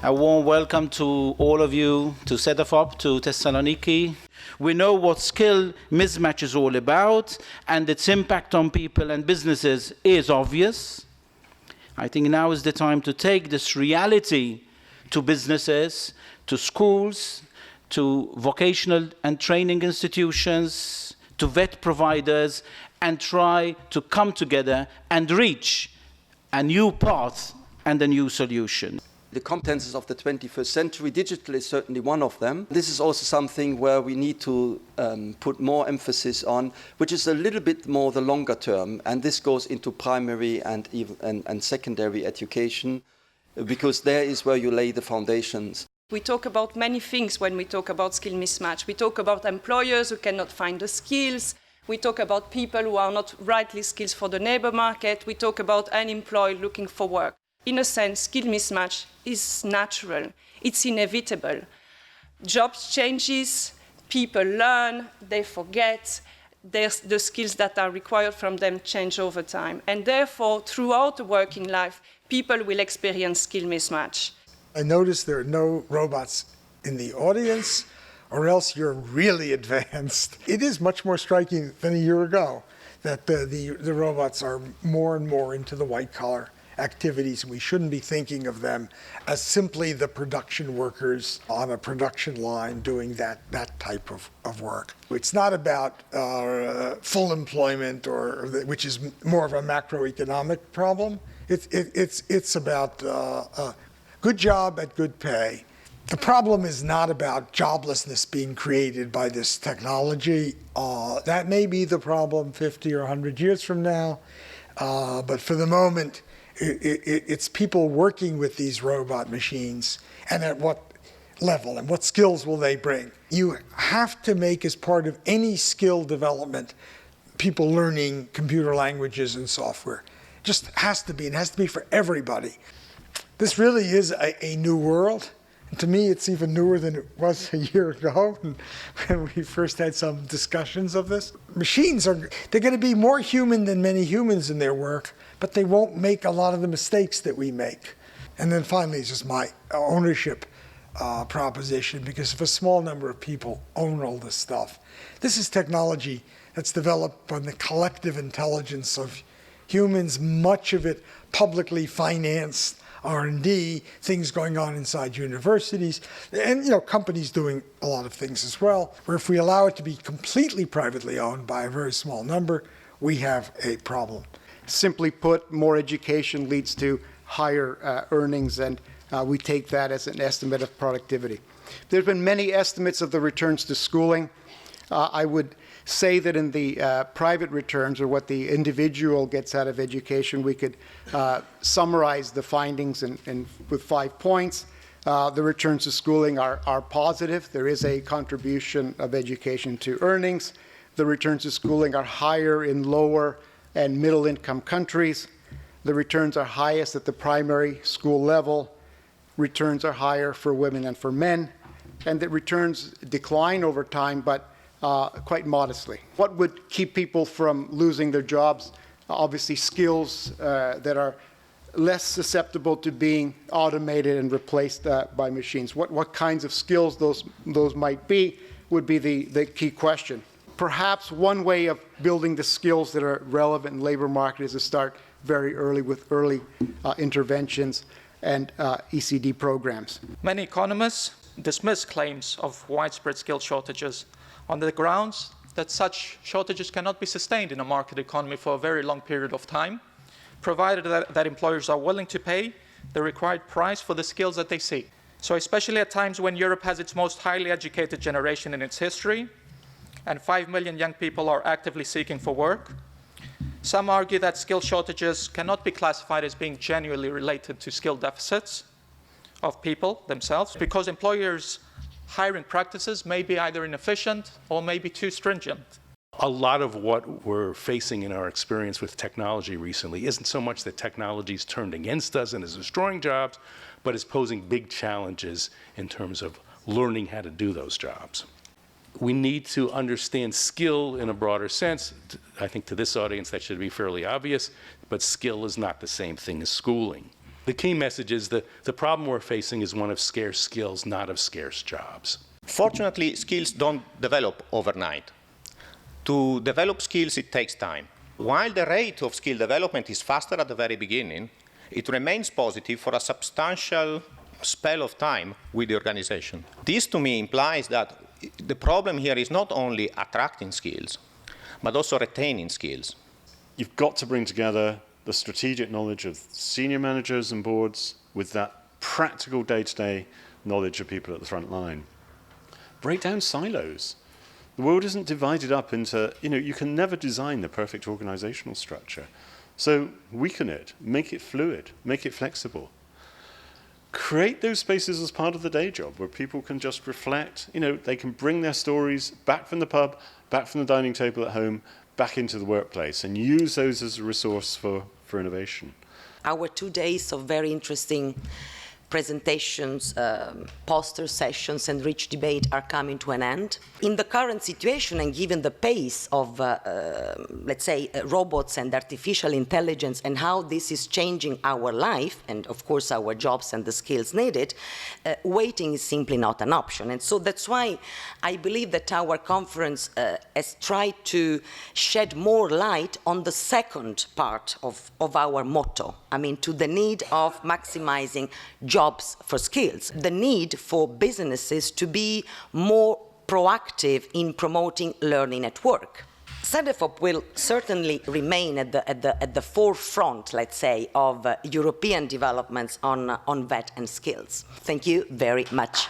A warm welcome to all of you, to Cedefop, to Thessaloniki. We know what skill mismatch is all about, and its impact on people and businesses is obvious. I think now is the time to take this reality to businesses, to schools, to vocational and training institutions, to vet providers, and try to come together and reach a new path and a new solution. The competences of the 21st century, digital is certainly one of them. This is also something where we need to put more emphasis on, which is a little bit more the longer term, and this goes into primary and secondary education, because there is where you lay the foundations. We talk about many things when we talk about skill mismatch. We talk about employers who cannot find the skills. We talk about people who are not rightly skilled for the labor market. We talk about unemployed looking for work. In a sense, skill mismatch is natural. It's inevitable. Jobs changes, people learn, they forget. The skills that are required from them change over time. And therefore, throughout the working life, people will experience skill mismatch. I notice there are no robots in the audience, or else you're really advanced. It is much more striking than a year ago that the robots are more and more into the white-collar activities. We shouldn't be thinking of them as simply the production workers on a production line doing that type of work. It's not about full employment, which is more of a macroeconomic problem. It's about a good job at good pay. The problem is not about joblessness being created by this technology. That may be the problem 50 or 100 years from now, but for the moment, it's people working with these robot machines, and at what level and what skills will they bring. You have to make, as part of any skill development, people learning computer languages and software. It just has to be, and it has to be for everybody. This really is a new world. And to me, it's even newer than it was a year ago when we first had some discussions of this. Machines they're going to be more human than many humans in their work, but they won't make a lot of the mistakes that we make. And then finally, it's just my ownership proposition, because if a small number of people own all this stuff, this is technology that's developed on the collective intelligence of humans, much of it publicly financed, R&D, things going on inside universities, and companies doing a lot of things as well, where if we allow it to be completely privately owned by a very small number, we have a problem. Simply put, more education leads to higher earnings, and we take that as an estimate of productivity. There have been many estimates of the returns to schooling. I would say that in the private returns, or what the individual gets out of education, we could summarize the findings with 5 points. The returns to schooling are positive. There is a contribution of education to earnings. The returns to schooling are higher in lower and middle income countries. The returns are highest at the primary school level. Returns are higher for women and for men. And the returns decline over time, but quite modestly. What would keep people from losing their jobs? Obviously, skills that are less susceptible to being automated and replaced by machines. What kinds of skills those might be would be the key question. Perhaps one way of building the skills that are relevant in the labor market is to start very early with early interventions and ECD programs. Many economists dismiss claims of widespread skill shortages on the grounds that such shortages cannot be sustained in a market economy for a very long period of time, provided that employers are willing to pay the required price for the skills that they seek. So especially at times when Europe has its most highly educated generation in its history, and 5 million young people are actively seeking for work, some argue that skill shortages cannot be classified as being genuinely related to skill deficits of people themselves, because employers' hiring practices may be either inefficient or maybe too stringent. A lot of what we're facing in our experience with technology recently isn't so much that technology's turned against us and is destroying jobs, but is posing big challenges in terms of learning how to do those jobs. We need to understand skill in a broader sense. I think to this audience that should be fairly obvious, but skill is not the same thing as schooling. The key message is that the problem we're facing is one of scarce skills, not of scarce jobs. Fortunately, skills don't develop overnight. To develop skills, it takes time. While the rate of skill development is faster at the very beginning, it remains positive for a substantial spell of time with the organization. This, to me, implies that the problem here is not only attracting skills, but also retaining skills. You've got to bring together the strategic knowledge of senior managers and boards with that practical day-to-day knowledge of people at the front line. Break down silos. The world isn't divided up into, you can never design the perfect organizational structure. So weaken it, make it fluid, make it flexible. Create those spaces as part of the day job where people can just reflect, they can bring their stories back from the pub, back from the dining table at home, back into the workplace and use those as a resource for innovation. Our 2 days of very interesting presentations, poster sessions, and rich debate are coming to an end. In the current situation, and given the pace of, let's say, robots and artificial intelligence and how this is changing our life, and of course our jobs and the skills needed, waiting is simply not an option. And so that's why I believe that our conference has tried to shed more light on the second part of our motto. I mean, to the need of maximizing jobs for skills, the need for businesses to be more proactive in promoting learning at work. Cedefop will certainly remain at the forefront, let's say, of European developments on VET and skills. Thank you very much.